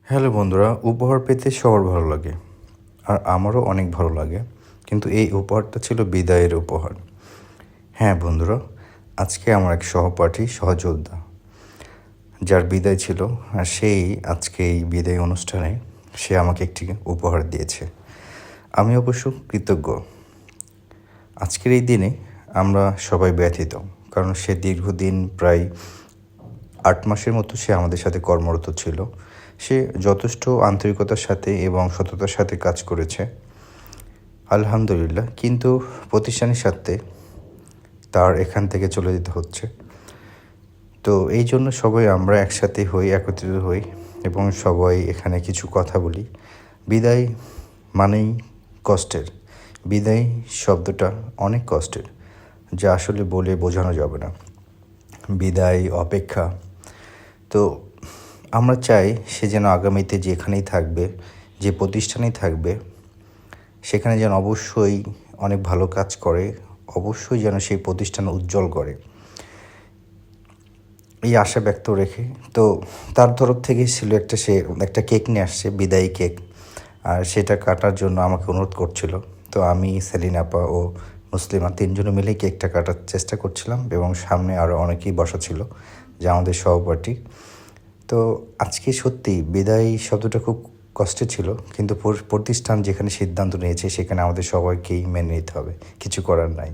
Hello বন্ধুরা, উপহার পেতে সবার ভালো লাগে আর আমারও অনেক ভালো লাগে। কিন্তু এই উপহারটা ছিল বিদায়ের উপহার। হ্যাঁ বন্ধুরা, আজকে আমার এক সহপাঠী সহযোদ্ধা যার বিদায় ছিল, আর সেই আজকে এই বিদায় অনুষ্ঠানে সে আমাকে একটি উপহার দিয়েছে। আমি অবশ্য কৃতজ্ঞ। আজকের এই দিনে আমরা সবাই ব্যথিত, কারণ সে দীর্ঘদিন প্রায় 8 মাসের মতো সে আমাদের সাথে কর্মরত ছিল। সে যথেষ্ট আন্তরিকতার সাথে এবং সততার সাথে কাজ করেছে, আলহামদুলিল্লাহ। কিন্তু প্রতিষ্ঠানের সাথে তার এখান থেকে চলে যেতে হচ্ছে। তো এই জন্য সবাই আমরা একসাথে হই, একত্রিত হই এবং সবাই এখানে কিছু কথা বলি। বিদায় মানেই কষ্টের। বিদায় শব্দটা অনেক কষ্টের, যা আসলে বলে বোঝানো যাবে না। বিদায়, অপেক্ষা। তো আমরা চাই সে যেন আগামীতে যেখানেই থাকবে, যে প্রতিষ্ঠানেই থাকবে, সেখানে যেন অবশ্যই অনেক ভালো কাজ করে, অবশ্যই যেন সেই প্রতিষ্ঠান উজ্জ্বল করে, এই আশা ব্যক্ত রেখে। তো তার তরফ থেকে ছিল সে একটা কেক নিয়ে আসছে, বিদায়ী কেক। আর সেটা কাটার জন্য আমাকে অনুরোধ করছিল। তো আমি, সেলিনা আপা ও মুসলিমা তিনজনে মিলেই কেকটা কাটার চেষ্টা করছিলাম এবং সামনে আরও অনেকেই বসা ছিল, যা আমাদের সহপাঠী। তো আজকে সত্যি বিদায় শব্দটা খুব কষ্টে ছিল, কিন্তু প্রতিষ্ঠান যেখানে সিদ্ধান্ত নিয়েছে সেখানে আমাদের সবাইকেই মেনে নিতে হবে, কিছু করার নাই।